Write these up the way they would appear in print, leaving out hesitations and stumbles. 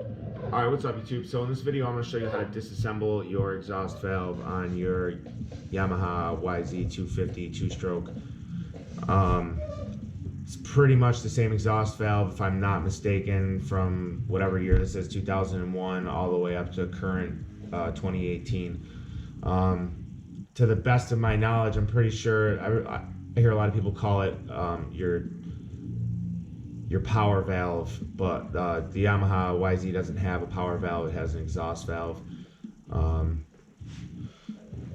Alright, what's up YouTube? So in this video I'm going to show you how to disassemble your exhaust valve on your Yamaha YZ250 two-stroke. It's pretty much the same exhaust valve, if I'm not mistaken, from whatever year this is, 2001 all the way up to current 2018. To the best of my knowledge, I'm pretty sure, I hear a lot of people call it your power valve, but the Yamaha YZ doesn't have a power valve, it has an exhaust valve.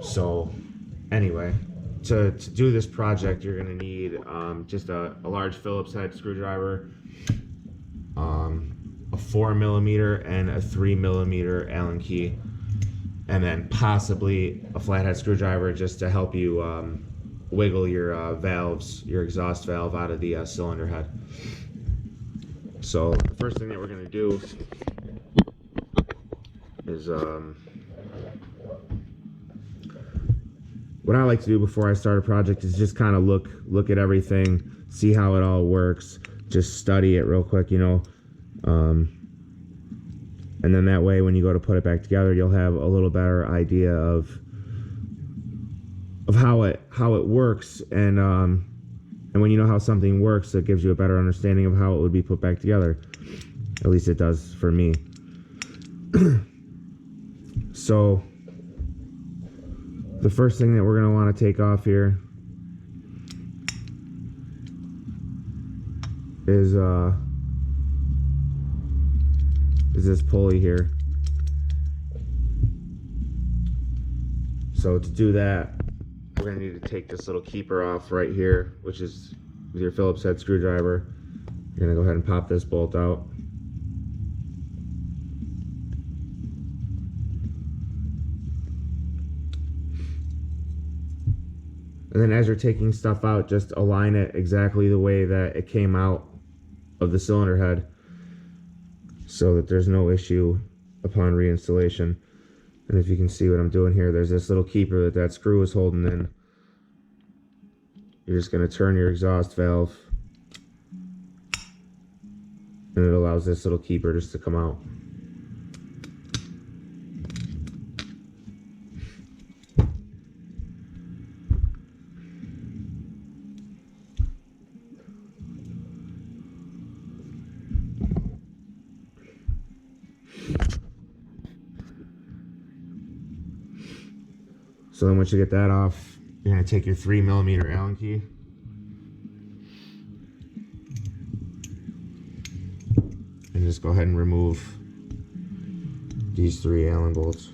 So anyway, to do this project, you're going to need just a large Phillips head screwdriver, a 4mm and a 3mm Allen key, and then possibly a flathead screwdriver just to help you wiggle your valves, your exhaust valve out of the cylinder head. So the first thing that we're going to do is what I like to do before I start a project is just kind of look at everything, see how it all works, just study it real quick, you know, and then that way when you go to put it back together, you'll have a little better idea of how it works, and when you know how something works, it gives you a better understanding of how it would be put back together. At least it does for me. So the first thing that we're going to want to take off here is this pulley here. So to do that, we're going to need to take this little keeper off right here, which is with your Phillips head screwdriver. You're going to go ahead and pop this bolt out. And then as you're taking stuff out, just align it exactly the way that it came out of the cylinder head so that there's no issue upon reinstallation. And if you can see what I'm doing here, there's this little keeper that screw is holding in. You're just going to turn your exhaust valve, and it allows this little keeper just to come out. So then once you get that off, you're going to take your 3mm Allen key and just go ahead and remove these 3 Allen bolts.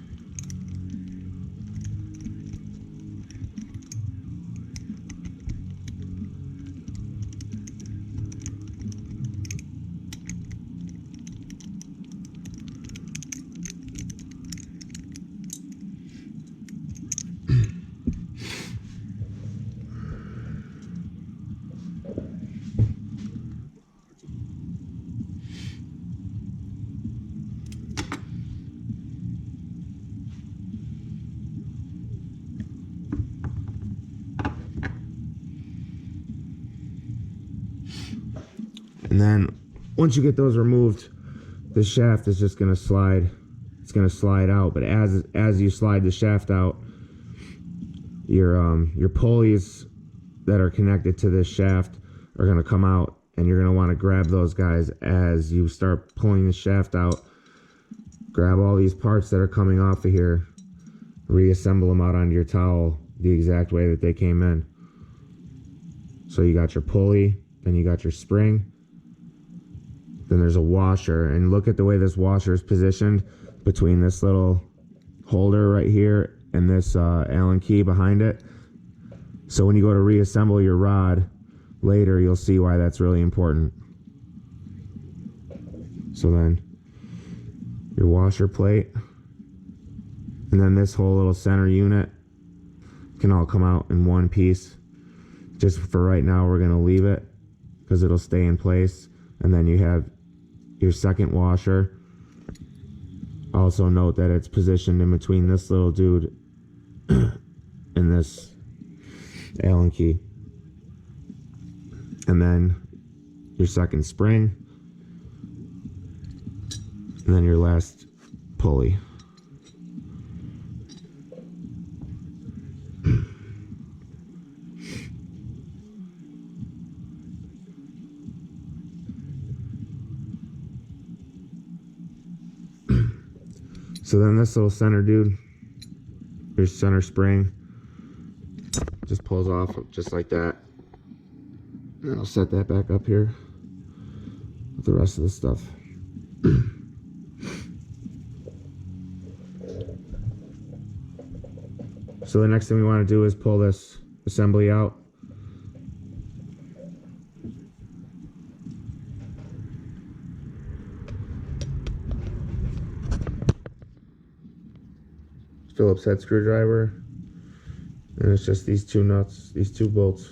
And then once you get those removed, the shaft is just going to slide. It's going to slide out, but as you slide the shaft out, your pulleys that are connected to this shaft are going to come out, and you're going to want to grab those guys as you start pulling the shaft out. Grab all these parts that are coming off of here, reassemble them out onto your towel the exact way that they came in. So you got your pulley, then you got your spring, then there's a washer, and look at the way this washer is positioned between this little holder right here and this Allen key behind it. So when you go to reassemble your rod later, you'll see why that's really important. So then your washer plate, and then this whole little center unit can all come out in one piece. Just for right now, we're going to leave it because it'll stay in place. And then you have your second washer. Also note that it's positioned in between this little dude and this Allen key. And then your second spring. And then your last pulley. So then this little center dude, your center spring, just pulls off just like that. And I'll set that back up here with the rest of the stuff. So the next thing we want to do is pull this assembly out. Phillips head screwdriver, and it's just these two nuts, these two bolts.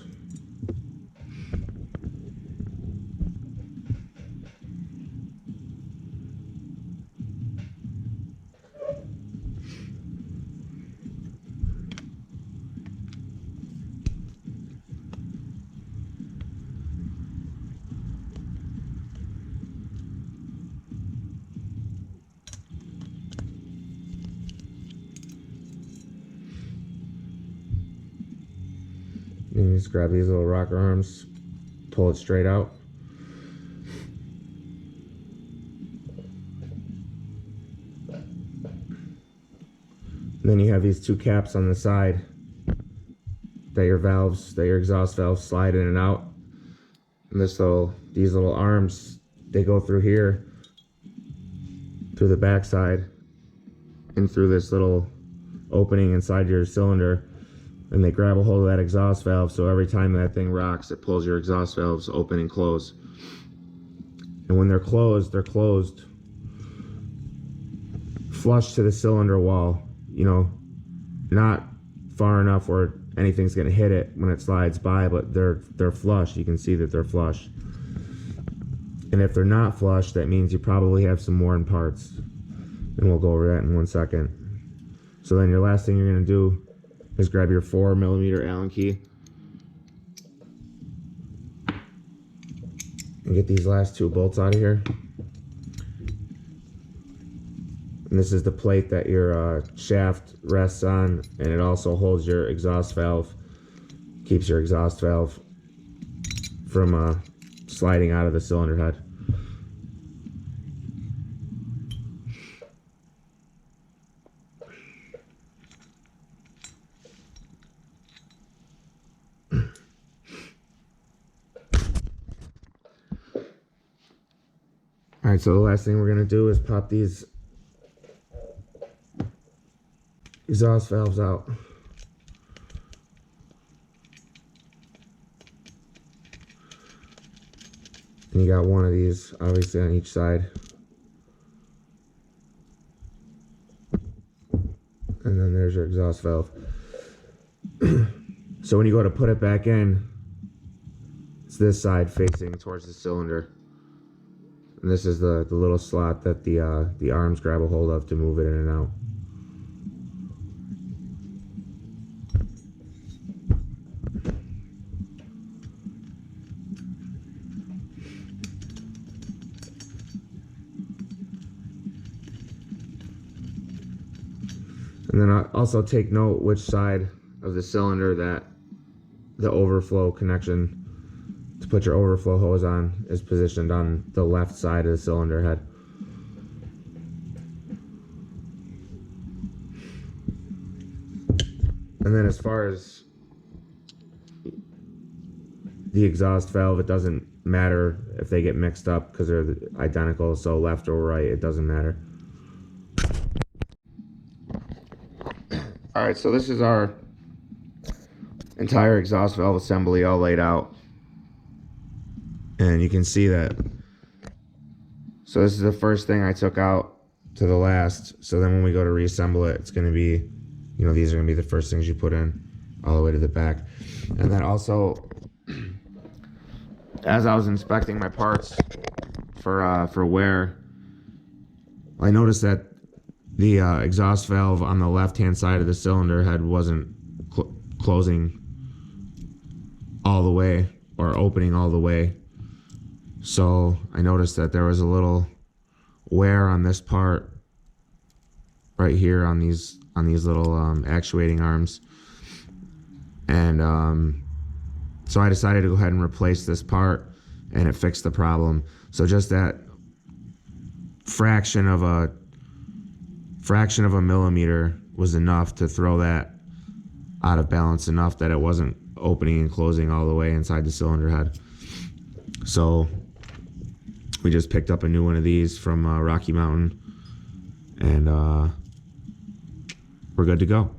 And you just grab these little rocker arms, pull it straight out. And then you have these two caps on the side that your exhaust valves slide in and out. And these little arms, they go through here, through the back side, and through this little opening inside your cylinder. And they grab a hold of that exhaust valve, so every time that thing rocks, it pulls your exhaust valves open and close. And when they're closed flush to the cylinder wall, you know, not far enough where anything's gonna hit it when it slides by, but they're flush. You can see that they're flush. And if they're not flush, that means you probably have some worn parts. And we'll go over that in 1 second. So then your last thing you're gonna do is grab your 4mm Allen key and get these last two bolts out of here. And this is the plate that your shaft rests on, and it also holds your exhaust valve, keeps your exhaust valve from sliding out of the cylinder head. All right, so the last thing we're gonna do is pop these exhaust valves out. And you got one of these, obviously, on each side. And then there's your exhaust valve. So when you go to put it back in, it's this side facing towards the cylinder. And this is the little slot that the arms grab a hold of to move it in and out. And then I also take note which side of the cylinder that the overflow connection to put your overflow hose on is positioned on the left side of the cylinder head. And then as far as the exhaust valve, it doesn't matter if they get mixed up because they're identical, so left or right, it doesn't matter. Alright, so this is our entire exhaust valve assembly all laid out. And you can see that. So this is the first thing I took out to the last. So then when we go to reassemble it, it's going to be, you know, these are going to be the first things you put in all the way to the back. And then also, as I was inspecting my parts for wear, I noticed that the exhaust valve on the left-hand side of the cylinder head wasn't closing all the way or opening all the way. So I noticed that there was a little wear on this part right here on these little actuating arms. And so I decided to go ahead and replace this part, and it fixed the problem. So just that fraction of a millimeter was enough to throw that out of balance enough that it wasn't opening and closing all the way inside the cylinder head. So we just picked up a new one of these from Rocky Mountain, and we're good to go.